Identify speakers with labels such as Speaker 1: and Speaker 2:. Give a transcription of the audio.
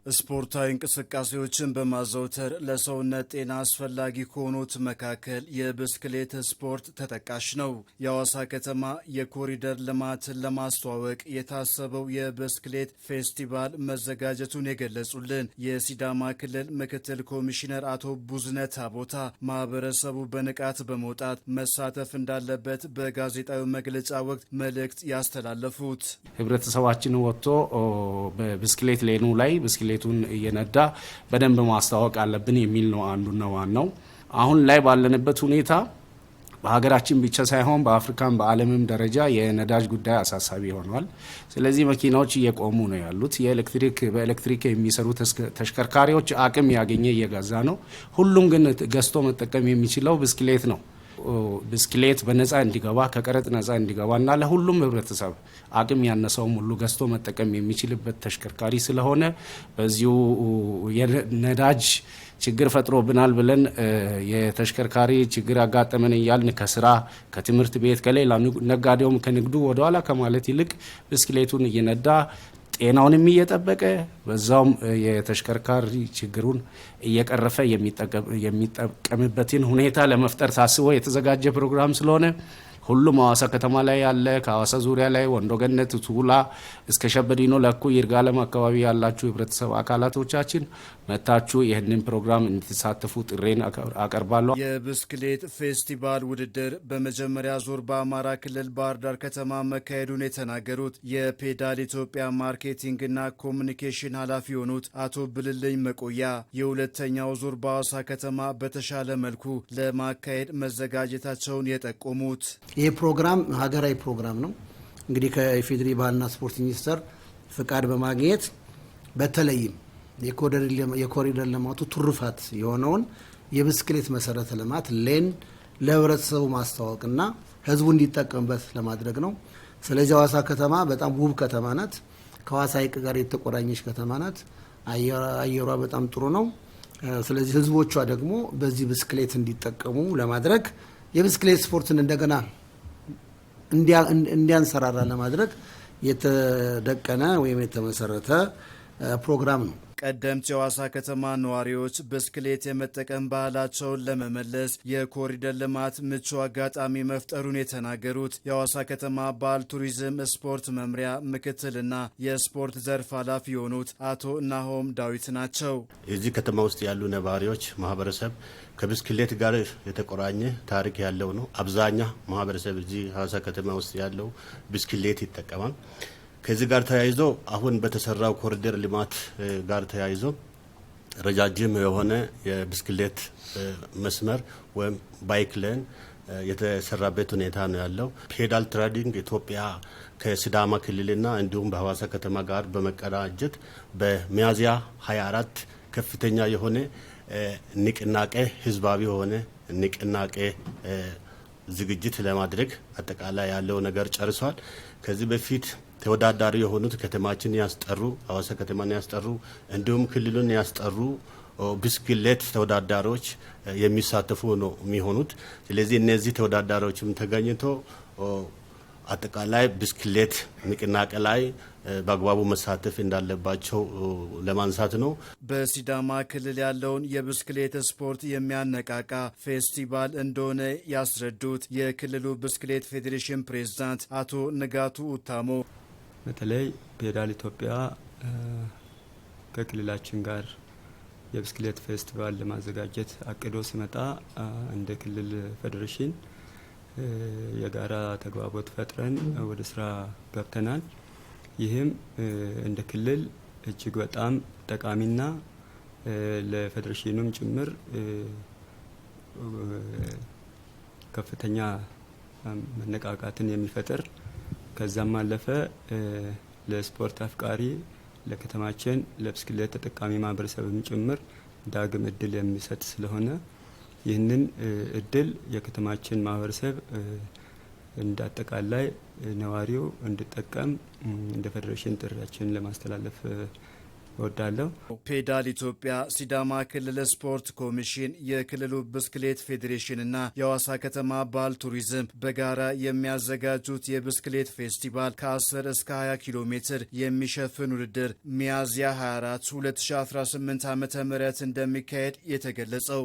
Speaker 1: ስፖርታዊ እንቅስቃሴዎችን በማዘውተር ለሰውነት ጤና አስፈላጊ ከሆኑት መካከል የብስክሌት ስፖርት ተጠቃሽ ነው። የሐዋሳ ከተማ የኮሪደር ልማትን ለማስተዋወቅ የታሰበው የብስክሌት ፌስቲቫል መዘጋጀቱን የገለጹልን የሲዳማ ክልል ምክትል ኮሚሽነር አቶ ቡዝነት ታቦታ ማህበረሰቡ በንቃት በመውጣት መሳተፍ እንዳለበት በጋዜጣዊ መግለጫ ወቅት መልእክት ያስተላለፉት
Speaker 2: ህብረተሰባችን ወጥቶ በብስክሌት ሌኑ ላይ ብስክሌቱን እየነዳ በደንብ ማስተዋወቅ አለብን የሚል ነው አንዱና ዋናው። አሁን ላይ ባለንበት ሁኔታ በሀገራችን ብቻ ሳይሆን በአፍሪካም በዓለምም ደረጃ የነዳጅ ጉዳይ አሳሳቢ ሆኗል። ስለዚህ መኪናዎች እየቆሙ ነው ያሉት። በኤሌክትሪክ የሚሰሩ ተሽከርካሪዎች አቅም ያገኘ እየገዛ ነው። ሁሉም ግን ገዝቶ መጠቀም የሚችለው ብስክሌት ነው። ብስክሌት በነፃ እንዲገባ ከቀረጥ ነፃ እንዲገባና ለሁሉም ህብረተሰብ አቅም ያነሰውም ሁሉ ገዝቶ መጠቀም የሚችልበት ተሽከርካሪ ስለሆነ በዚሁ የነዳጅ ችግር ፈጥሮብናል ብለን የተሽከርካሪ ችግር ያጋጠመን እያልን ከስራ ከትምህርት ቤት ከሌላ ነጋዴውም ከንግዱ ወደኋላ ከማለት ይልቅ ብስክሌቱን እየነዳ ጤናውንም እየጠበቀ በዛውም የተሽከርካሪ ችግሩን እየቀረፈ የሚጠቀምበትን ሁኔታ ለመፍጠር ታስቦ የተዘጋጀ ፕሮግራም ስለሆነ ሁሉም ሐዋሳ ከተማ ላይ ያለ ከሐዋሳ ዙሪያ ላይ ወንዶ ገነት፣ ቱላ እስከ ሸበዲኖ ለኩ ይርጋለም አካባቢ ያላችሁ ህብረተሰብ አካላቶቻችን መታችሁ ይህንን ፕሮግራም እንድትሳተፉ ጥሬን አቀርባለሁ።
Speaker 1: የብስክሌት ፌስቲቫል ውድድር በመጀመሪያ ዙር በአማራ ክልል ባህር ዳር ከተማ መካሄዱን የተናገሩት የፔዳል ኢትዮጵያ ማርኬቲንግና ኮሚኒኬሽን ኃላፊ የሆኑት አቶ ብልልኝ መቆያ የሁለተኛው ዙር በሐዋሳ ከተማ በተሻለ መልኩ ለማካሄድ መዘጋጀታቸውን የጠቆሙት
Speaker 3: ይህ ፕሮግራም ሀገራዊ ፕሮግራም ነው። እንግዲህ ከኢፌዴሪ ባህልና ስፖርት ሚኒስቴር ፍቃድ በማግኘት በተለይም የኮሪደር ልማቱ ትሩፋት የሆነውን የብስክሌት መሰረተ ልማት ሌን ለህብረተሰቡ ማስተዋወቅና ህዝቡ እንዲጠቀምበት ለማድረግ ነው። ስለዚህ ሐዋሳ ከተማ በጣም ውብ ከተማ ናት። ከሐዋሳ ሐይቅ ጋር የተቆራኘች ከተማ ናት። አየሯ በጣም ጥሩ ነው። ስለዚህ ህዝቦቿ ደግሞ በዚህ ብስክሌት እንዲጠቀሙ ለማድረግ የብስክሌት ስፖርትን እንደገና እንዲያንሰራራ ለማድረግ የተደቀነ ወይም የተመሰረተ ፕሮግራም ነው።
Speaker 1: ቀደምት የሐዋሳ ከተማ ነዋሪዎች ብስክሌት የመጠቀም ባህላቸውን ለመመለስ የኮሪደር ልማት ምቹ አጋጣሚ መፍጠሩን የተናገሩት የሐዋሳ ከተማ ባህል ቱሪዝም ስፖርት መምሪያ ምክትልና የስፖርት ዘርፍ ኃላፊ የሆኑት አቶ ናሆም ዳዊት ናቸው።
Speaker 4: እዚህ ከተማ ውስጥ ያሉ ነዋሪዎች ማህበረሰብ ከብስክሌት ጋር የተቆራኘ ታሪክ ያለው ነው። አብዛኛ ማህበረሰብ እዚህ ሐዋሳ ከተማ ውስጥ ያለው ብስክሌት ይጠቀማል። ከዚህ ጋር ተያይዞ አሁን በተሰራው ኮሪደር ልማት ጋር ተያይዞ ረጃጅም የሆነ የብስክሌት መስመር ወይም ባይክ ሌን የተሰራበት ሁኔታ ነው ያለው። ፔዳል ትሬዲንግ ኢትዮጵያ ከሲዳማ ክልልና እንዲሁም በሐዋሳ ከተማ ጋር በመቀናጀት በሚያዝያ 24 ከፍተኛ የሆነ ንቅናቄ ህዝባዊ የሆነ ንቅናቄ ዝግጅት ለማድረግ አጠቃላይ ያለው ነገር ጨርሷል። ከዚህ በፊት ተወዳዳሪ የሆኑት ከተማችን ያስጠሩ ሐዋሳ ከተማን ያስጠሩ እንዲሁም ክልሉን ያስጠሩ ብስክሌት ተወዳዳሪዎች የሚሳተፉ ነው የሚሆኑት። ስለዚህ እነዚህ ተወዳዳሪዎችም ተገኝቶ አጠቃላይ ብስክሌት ንቅናቄ ላይ በአግባቡ መሳተፍ እንዳለባቸው ለማንሳት ነው።
Speaker 1: በሲዳማ ክልል ያለውን የብስክሌት ስፖርት የሚያነቃቃ ፌስቲቫል እንደሆነ ያስረዱት የክልሉ ብስክሌት ፌዴሬሽን ፕሬዝዳንት አቶ ንጋቱ ኡታሞ
Speaker 5: በተለይ ፔዳል ኢትዮጵያ ከክልላችን ጋር የብስክሌት ፌስቲቫል ለማዘጋጀት አቅዶ ሲመጣ እንደ ክልል ፌዴሬሽን የጋራ ተግባቦት ፈጥረን ወደ ስራ ገብተናል። ይህም እንደ ክልል እጅግ በጣም ጠቃሚና ለፌዴሬሽኑም ጭምር ከፍተኛ መነቃቃትን የሚፈጥር ከዛም አለፈ ለስፖርት አፍቃሪ ለከተማችን ለብስክሌት ተጠቃሚ ማህበረሰብም ጭምር ዳግም እድል የሚሰጥ ስለሆነ ይህንን እድል የከተማችን ማህበረሰብ እንዳጠቃላይ ነዋሪው እንዲጠቀም እንደ ፌዴሬሽን ጥሪያችን ለማስተላለፍ እወዳለሁ።
Speaker 1: ፔዳል ኢትዮጵያ፣ ሲዳማ ክልል ስፖርት ኮሚሽን፣ የክልሉ ብስክሌት ፌዴሬሽንና የሐዋሳ ከተማ ባህል ቱሪዝም በጋራ የሚያዘጋጁት የብስክሌት ፌስቲቫል ከ10 እስከ 20 ኪሎ ሜትር የሚሸፍን ውድድር ሚያዝያ 24 2018 ዓ.ም እንደሚካሄድ የተገለጸው